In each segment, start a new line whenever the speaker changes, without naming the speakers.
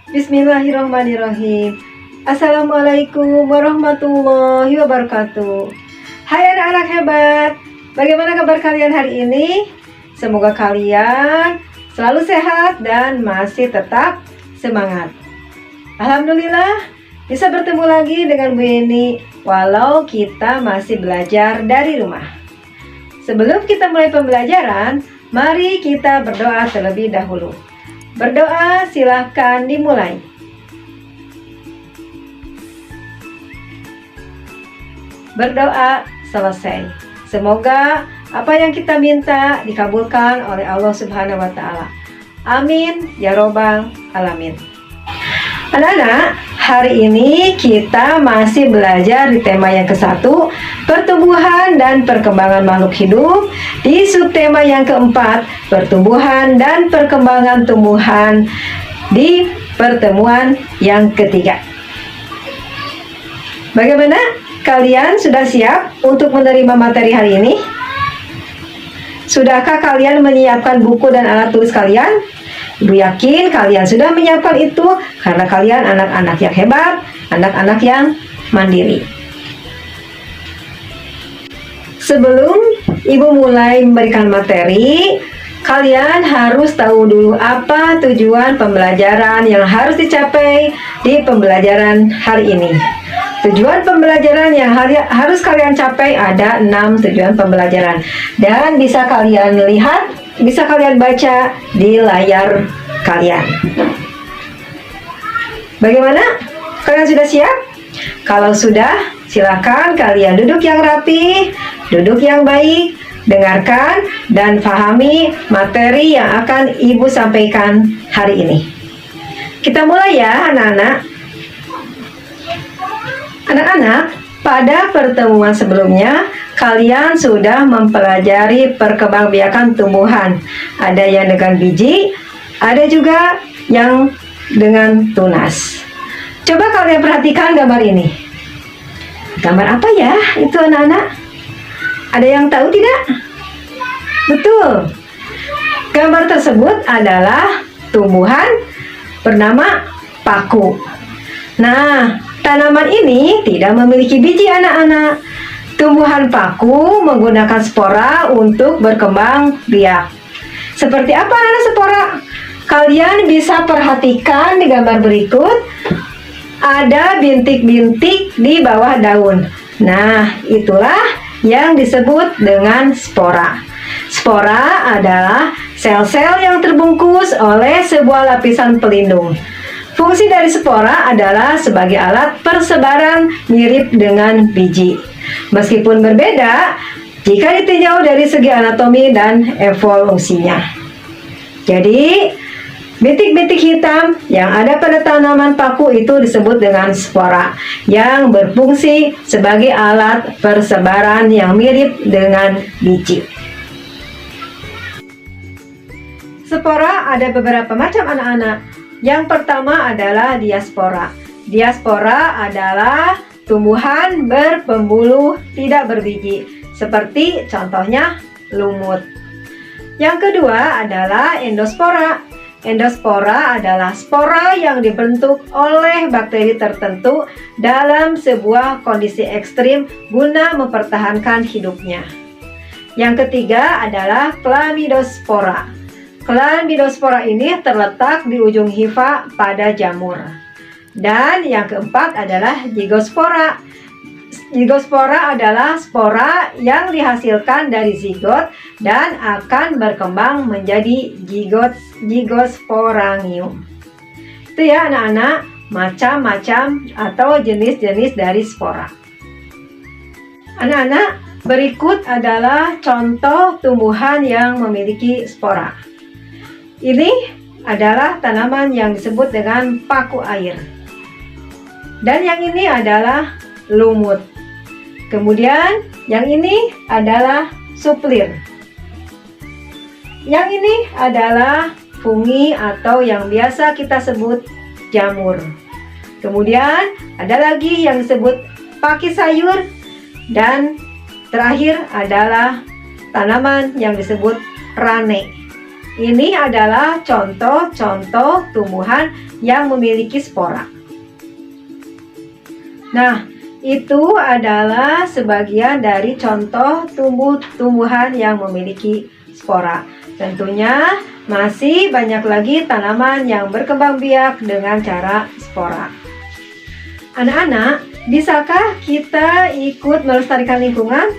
Bismillahirrahmanirrahim. Assalamualaikum warahmatullahi wabarakatuh. Hai anak-anak hebat, bagaimana kabar kalian hari ini? Semoga kalian selalu sehat dan masih tetap semangat. Alhamdulillah bisa bertemu lagi dengan Bu Eni walau kita masih belajar dari rumah. Sebelum kita mulai pembelajaran, mari kita berdoa terlebih dahulu. Berdoa silahkan dimulai. Berdoa selesai. Semoga apa yang kita minta dikabulkan oleh Allah Subhanahu wa Ta'ala. Amin ya Robbal Alamin. Anak-anak, hari ini kita masih belajar di tema yang ke-1, pertumbuhan dan perkembangan makhluk hidup. Di subtema yang ke-4, pertumbuhan dan perkembangan tumbuhan, di pertemuan yang ketiga. Bagaimana? Kalian sudah siap untuk menerima materi hari ini? Sudahkah kalian menyiapkan buku dan alat tulis kalian? Ibu yakin kalian sudah menyiapkan itu karena kalian anak-anak yang hebat, anak-anak yang mandiri. Sebelum Ibu mulai memberikan materi, kalian harus tahu dulu apa tujuan pembelajaran yang harus dicapai di pembelajaran hari ini. Tujuan pembelajaran yang harus kalian capai ada 6 tujuan pembelajaran. Dan bisa kalian lihat, bisa kalian baca di layar kalian. Bagaimana? Kalian sudah siap? Kalau sudah, silakan kalian duduk yang rapi, duduk yang baik, dengarkan dan pahami materi yang akan Ibu sampaikan hari ini. Kita mulai ya anak-anak. Anak-anak, pada pertemuan sebelumnya, kalian sudah mempelajari perkembangbiakan tumbuhan. Ada yang dengan biji, ada juga yang dengan tunas. Coba kalian perhatikan gambar ini. Gambar apa ya itu anak-anak? Ada yang tahu tidak? Betul. Gambar tersebut adalah tumbuhan bernama paku. Nah, tanaman ini tidak memiliki biji anak-anak. Tumbuhan paku menggunakan spora untuk berkembang biak. Seperti apa anak spora? Kalian bisa perhatikan di gambar berikut. Ada bintik-bintik di bawah daun. Nah, itulah yang disebut dengan spora. Spora adalah sel-sel yang terbungkus oleh sebuah lapisan pelindung. Fungsi dari spora adalah sebagai alat persebaran mirip dengan biji. Meskipun berbeda jika ditinjau dari segi anatomi dan evolusinya. Jadi, bintik-bintik hitam yang ada pada tanaman paku itu disebut dengan spora, yang berfungsi sebagai alat persebaran yang mirip dengan biji. Spora ada beberapa macam anak-anak. Yang pertama adalah diaspora. Diaspora adalah tumbuhan berpembuluh tidak berbiji, seperti contohnya lumut. Yang kedua adalah endospora. Endospora adalah spora yang dibentuk oleh bakteri tertentu dalam sebuah kondisi ekstrim guna mempertahankan hidupnya. Yang ketiga adalah chlamydospora. Chlamydospora ini terletak di ujung hifa pada jamur. Dan yang keempat adalah zigospora. Zigospora adalah spora yang dihasilkan dari zigot dan akan berkembang menjadi zigosporangium. Itu ya anak-anak, macam-macam atau jenis-jenis dari spora. Anak-anak, berikut adalah contoh tumbuhan yang memiliki spora. Ini adalah tanaman yang disebut dengan paku air. Dan yang ini adalah lumut. Kemudian yang ini adalah suplir. Yang ini adalah fungi atau yang biasa kita sebut jamur. Kemudian ada lagi yang disebut pakis sayur. Dan terakhir adalah tanaman yang disebut rane. Ini adalah contoh-contoh tumbuhan yang memiliki spora. Nah, itu adalah sebagian dari contoh tumbuh-tumbuhan yang memiliki spora. Tentunya masih banyak lagi tanaman yang berkembang biak dengan cara spora. Anak-anak, bisakah kita ikut melestarikan lingkungan?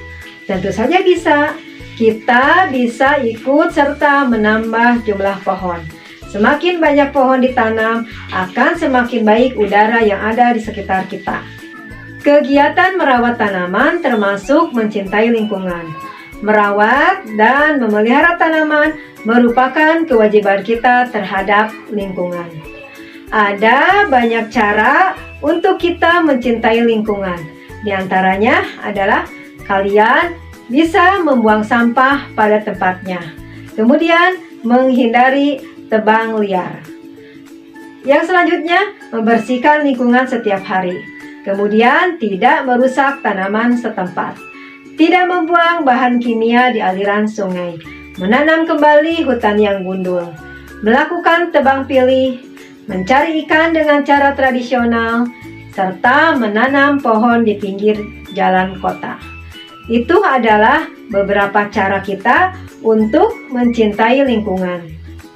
Tentu saja bisa. Kita bisa ikut serta menambah jumlah pohon. Semakin banyak pohon ditanam, akan semakin baik udara yang ada di sekitar kita. Kegiatan merawat tanaman termasuk mencintai lingkungan. Merawat dan memelihara tanaman merupakan kewajiban kita terhadap lingkungan. Ada banyak cara untuk kita mencintai lingkungan. Di antaranya adalah kalian bisa membuang sampah pada tempatnya. Kemudian menghindari tebang liar. Yang selanjutnya, membersihkan lingkungan setiap hari. Kemudian tidak merusak tanaman setempat. Tidak membuang bahan kimia di aliran sungai. Menanam kembali hutan yang gundul. Melakukan tebang pilih. Mencari ikan dengan cara tradisional. Serta menanam pohon di pinggir jalan kota. Itu adalah beberapa cara kita untuk mencintai lingkungan.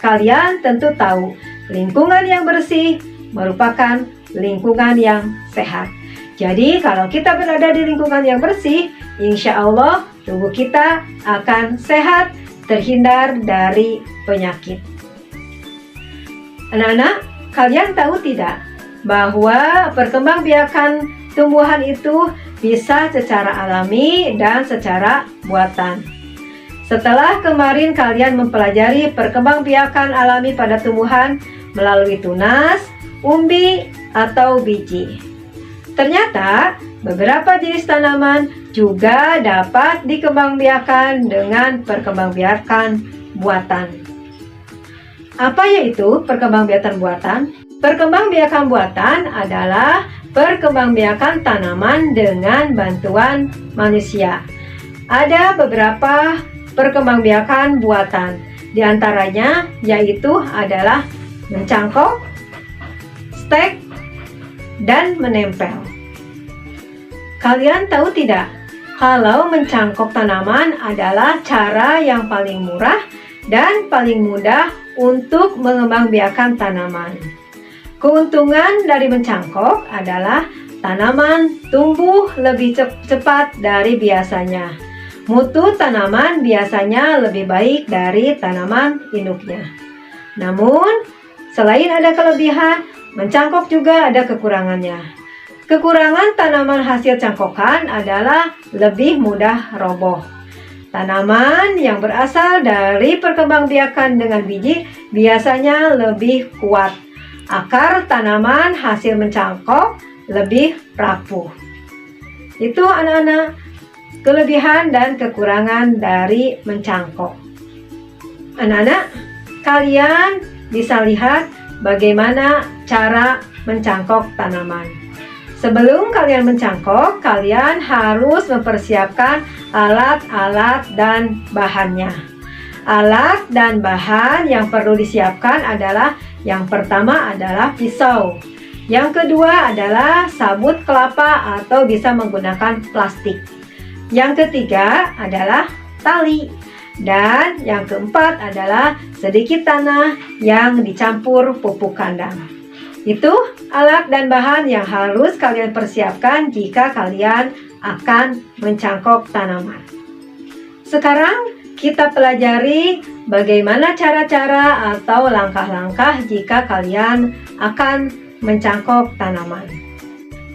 Kalian tentu tahu, lingkungan yang bersih merupakan lingkungan yang sehat. Jadi kalau kita berada di lingkungan yang bersih, insya Allah tubuh kita akan sehat, terhindar dari penyakit. Anak-anak, kalian tahu tidak bahwa perkembangbiakan tumbuhan itu bisa secara alami dan secara buatan. Setelah kemarin kalian mempelajari perkembangbiakan alami pada tumbuhan melalui tunas, umbi, atau biji. Ternyata beberapa jenis tanaman juga dapat dikembangbiakan dengan perkembangbiakan buatan. Apa yaitu perkembangbiakan buatan? Perkembangbiakan buatan adalah perkembangbiakan tanaman dengan bantuan manusia. Ada beberapa perkembangbiakan buatan, di antaranya yaitu adalah mencangkok, stek, dan menempel. Kalian tahu tidak, kalau mencangkok tanaman adalah cara yang paling murah dan paling mudah untuk mengembangbiakan tanaman. Keuntungan dari mencangkok adalah tanaman tumbuh lebih cepat dari biasanya. Mutu tanaman biasanya lebih baik dari tanaman induknya. Namun, selain ada kelebihan, mencangkok juga ada kekurangannya. Kekurangan tanaman hasil cangkokan adalah lebih mudah roboh. Tanaman yang berasal dari perkembangbiakan dengan biji biasanya lebih kuat. Akar tanaman hasil mencangkok lebih rapuh. Itu anak-anak, kelebihan dan kekurangan dari mencangkok. Anak-anak, kalian bisa lihat bagaimana cara mencangkok tanaman. Sebelum kalian mencangkok, kalian harus mempersiapkan alat-alat dan bahannya. Alat dan bahan yang perlu disiapkan adalah yang pertama adalah pisau. Yang kedua adalah sabut kelapa atau bisa menggunakan plastik. Yang ketiga adalah tali. Dan yang keempat adalah sedikit tanah yang dicampur pupuk kandang. Itu alat dan bahan yang harus kalian persiapkan jika kalian akan mencangkok tanaman. Sekarang kita pelajari bagaimana cara-cara atau langkah-langkah jika kalian akan mencangkok tanaman.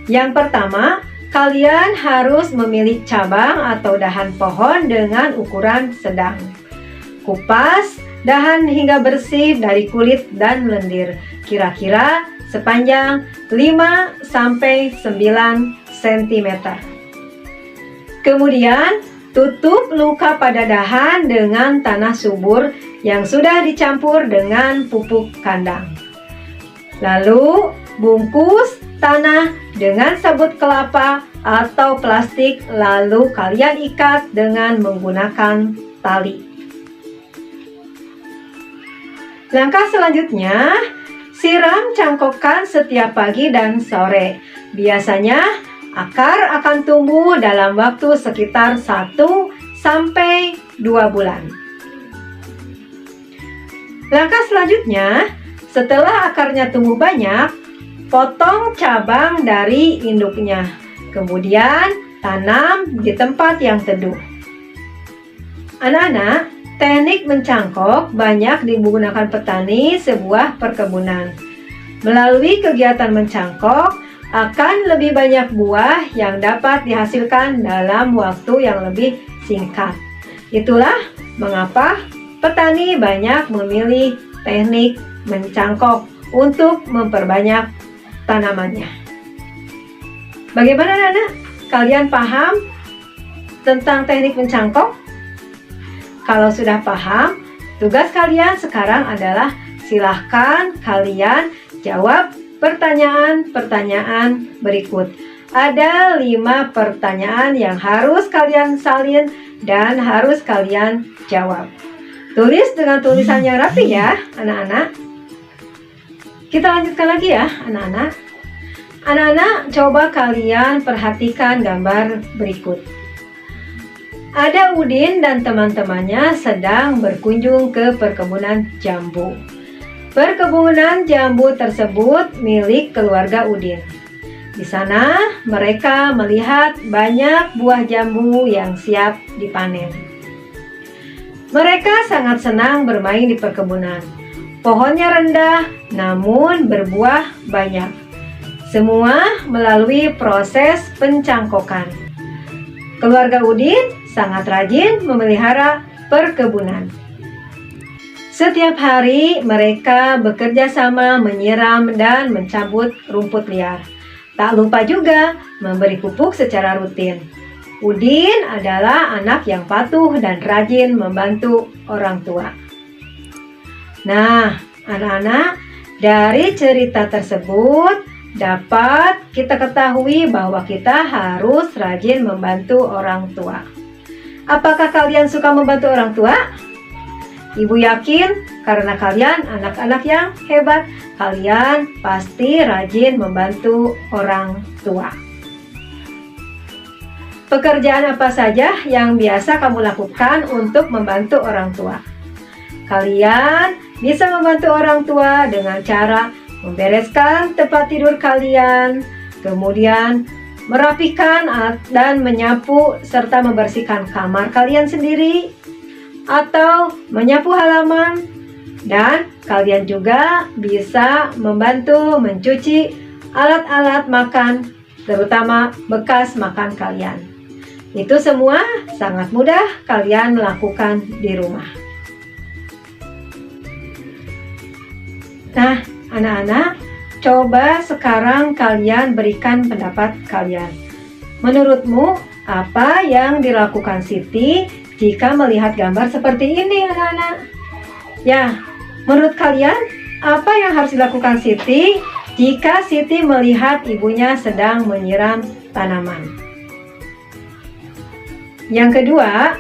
Yang pertama, kalian harus memilih cabang atau dahan pohon dengan ukuran sedang. Kupas dahan hingga bersih dari kulit dan lendir, kira-kira sepanjang 5-9 cm. Kemudian, tutup luka pada dahan dengan tanah subur yang sudah dicampur dengan pupuk kandang. Lalu, bungkus tanah dengan sabut kelapa atau plastik, lalu kalian ikat dengan menggunakan tali. Langkah selanjutnya, Siram cangkokan setiap pagi dan sore. Biasanya akar akan tumbuh dalam waktu sekitar 1 sampai 2 bulan. Langkah selanjutnya, setelah akarnya tumbuh banyak, potong cabang dari induknya. Kemudian tanam di tempat yang teduh. Anak-anak, teknik mencangkok banyak digunakan petani sebuah perkebunan. Melalui kegiatan mencangkok, akan lebih banyak buah yang dapat dihasilkan dalam waktu yang lebih singkat. Itulah mengapa petani banyak memilih teknik mencangkok untuk memperbanyak tanamannya. Bagaimana anak-anak? Kalian paham tentang teknik mencangkok? Kalau sudah paham, tugas kalian sekarang adalah silahkan kalian jawab pertanyaan-pertanyaan berikut. Ada 5 pertanyaan yang harus kalian salin dan harus kalian jawab. Tulis dengan tulisan yang rapi ya, anak-anak. Kita lanjutkan lagi ya, anak-anak. Anak-anak, coba kalian perhatikan gambar berikut. Ada Udin dan teman-temannya sedang berkunjung ke perkebunan jambu. Perkebunan jambu tersebut milik keluarga Udin. Di sana mereka melihat banyak buah jambu yang siap dipanen. Mereka sangat senang bermain di perkebunan. Pohonnya rendah namun berbuah banyak. Semua melalui proses pencangkokan. Keluarga Udin sangat rajin memelihara perkebunan. Setiap hari mereka bekerja sama menyiram dan mencabut rumput liar. Tak lupa juga memberi pupuk secara rutin. Udin adalah anak yang patuh dan rajin membantu orang tua. Nah, anak-anak, dari cerita tersebut dapat kita ketahui bahwa kita harus rajin membantu orang tua. Apakah kalian suka membantu orang tua? Ibu yakin karena kalian anak-anak yang hebat, kalian pasti rajin membantu orang tua. Pekerjaan apa saja yang biasa kamu lakukan untuk membantu orang tua? Kalian bisa membantu orang tua dengan cara membereskan tempat tidur kalian, kemudian merapikan dan menyapu serta membersihkan kamar kalian sendiri, atau menyapu halaman, dan kalian juga bisa membantu mencuci alat-alat makan, terutama bekas makan kalian. Itu semua sangat mudah kalian melakukan di rumah. Nah, anak-anak, coba sekarang kalian berikan pendapat kalian. Menurutmu, apa yang dilakukan Siti jika melihat gambar seperti ini, anak-anak? Ya, menurut kalian, apa yang harus dilakukan Siti jika Siti melihat ibunya sedang menyiram tanaman? Yang kedua,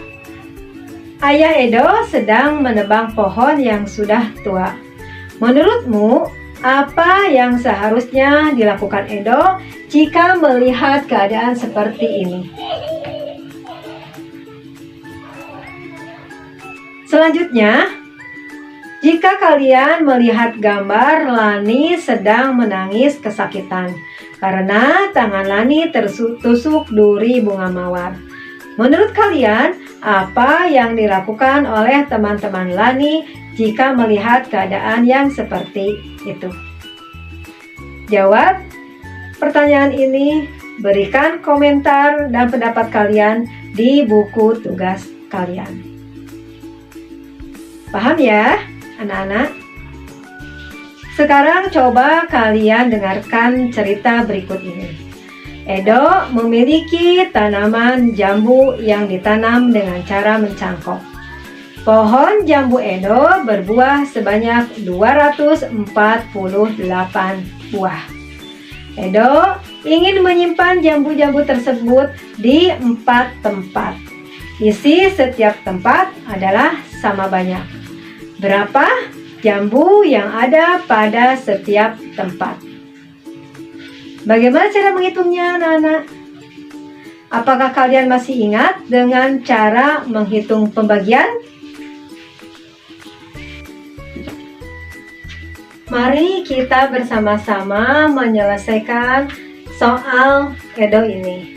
Ayah Edo sedang menebang pohon yang sudah tua. Menurutmu, apa yang seharusnya dilakukan Edo jika melihat keadaan seperti ini? Selanjutnya, jika kalian melihat gambar Lani sedang menangis kesakitan karena tangan Lani tertusuk duri bunga mawar. Menurut kalian, apa yang dilakukan oleh teman-teman Lani jika melihat keadaan yang seperti itu? Jawab pertanyaan ini, berikan komentar dan pendapat kalian di buku tugas kalian. Paham ya, anak-anak? Sekarang coba kalian dengarkan cerita berikut ini. Edo memiliki tanaman jambu yang ditanam dengan cara mencangkok. Pohon jambu Edo berbuah sebanyak 248 buah. Edo ingin menyimpan jambu-jambu tersebut di 4 tempat. Isi setiap tempat adalah sama banyak. Berapa? jambu yang ada pada setiap tempat. Bagaimana cara menghitungnya, anak-anak? Apakah kalian masih ingat dengan cara menghitung pembagian? Mari kita bersama-sama menyelesaikan soal Edo ini.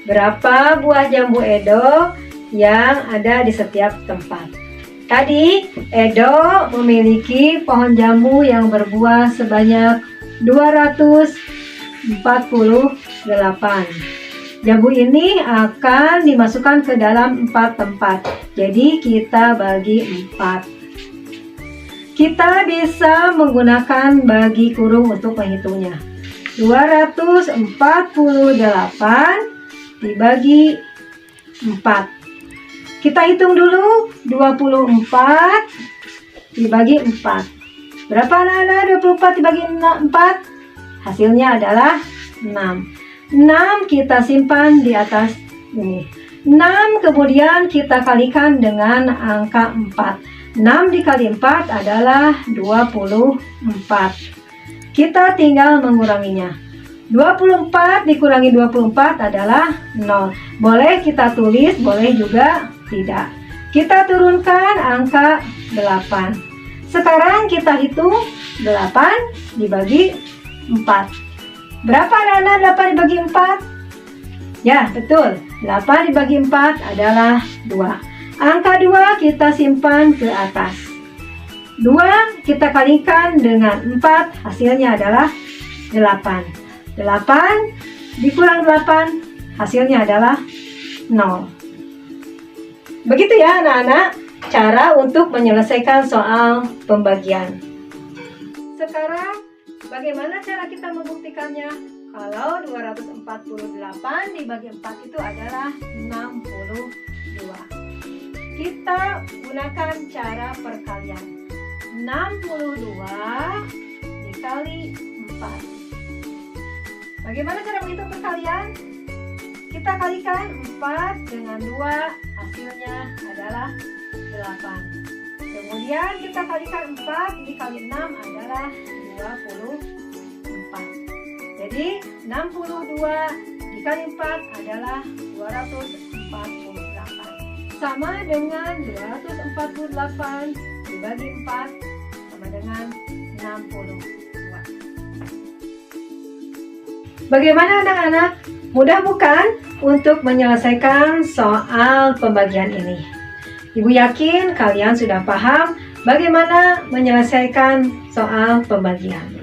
Berapa buah jambu Edo yang ada di setiap tempat? Tadi Edo memiliki pohon jambu yang berbuah sebanyak 248. Jambu ini akan dimasukkan ke dalam 4 tempat. Jadi kita bagi 4. Kita bisa menggunakan bagi kurung untuk menghitungnya. 248 dibagi 4. Kita hitung dulu 24 dibagi 4. Berapa anak-anak 24 dibagi 4? Hasilnya adalah 6. 6 kita simpan di atas ini. 6 kemudian kita kalikan dengan angka 4. 6 dikali 4 adalah 24. Kita tinggal menguranginya. 24 dikurangi 24 adalah 0. Boleh kita tulis, boleh juga tidak. Kita turunkan angka 8. Sekarang kita hitung 8 dibagi 4. Berapa anak-anak 8 dibagi 4? Ya, betul. 8 dibagi 4 adalah 2. Angka 2 kita simpan ke atas. 2 kita kalikan dengan 4, hasilnya adalah 8. 8 dikurang 8, hasilnya adalah 0. Begitu ya anak-anak, cara untuk menyelesaikan soal pembagian. Sekarang, bagaimana cara kita membuktikannya? Kalau 248 dibagi 4 itu adalah 62. Kita gunakan cara perkalian. 62 dikali 4. Bagaimana cara menghitung perkalian? Kita kalikan 4 dengan 2, hasilnya adalah 8. Kemudian kita kalikan 4 dikali 6 adalah 24. Jadi 62 dikali 4 adalah 248. Sama dengan 248 dibagi 4 sama dengan 62. Bagaimana anak-anak? Mudah bukan untuk menyelesaikan soal pembagian ini? Ibu yakin kalian sudah paham bagaimana menyelesaikan soal pembagian.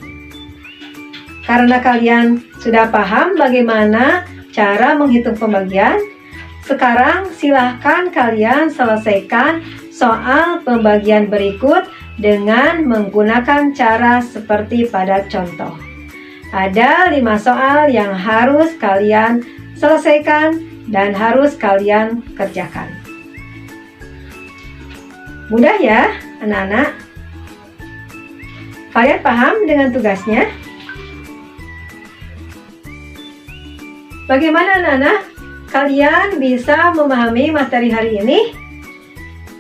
Karena kalian sudah paham bagaimana cara menghitung pembagian, sekarang silahkan kalian selesaikan soal pembagian berikut dengan menggunakan cara seperti pada contoh. Ada 5 soal yang harus kalian selesaikan dan harus kalian kerjakan. Mudah ya anak-anak? Kalian paham dengan tugasnya? Bagaimana anak-anak? Kalian bisa memahami materi hari ini?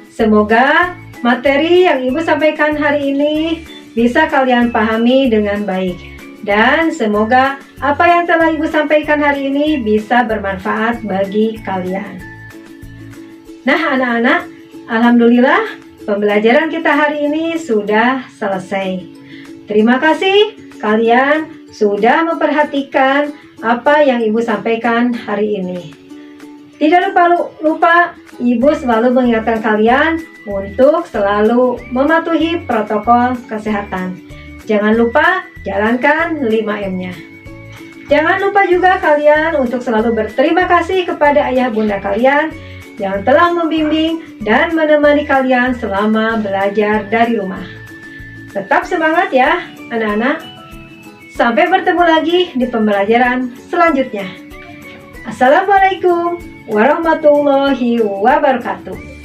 Semoga materi yang Ibu sampaikan hari ini bisa kalian pahami dengan baik. Dan semoga apa yang telah Ibu sampaikan hari ini bisa bermanfaat bagi kalian. Nah anak-anak, alhamdulillah pembelajaran kita hari ini sudah selesai. Terima kasih kalian sudah memperhatikan apa yang Ibu sampaikan hari ini. Tidak lupa Ibu selalu mengingatkan kalian untuk selalu mematuhi protokol kesehatan. Jangan lupa jalankan 5M-nya. Jangan lupa juga kalian untuk selalu berterima kasih kepada ayah bunda kalian yang telah membimbing dan menemani kalian selama belajar dari rumah. Tetap semangat ya anak-anak. Sampai bertemu lagi di pembelajaran selanjutnya. Assalamualaikum warahmatullahi wabarakatuh.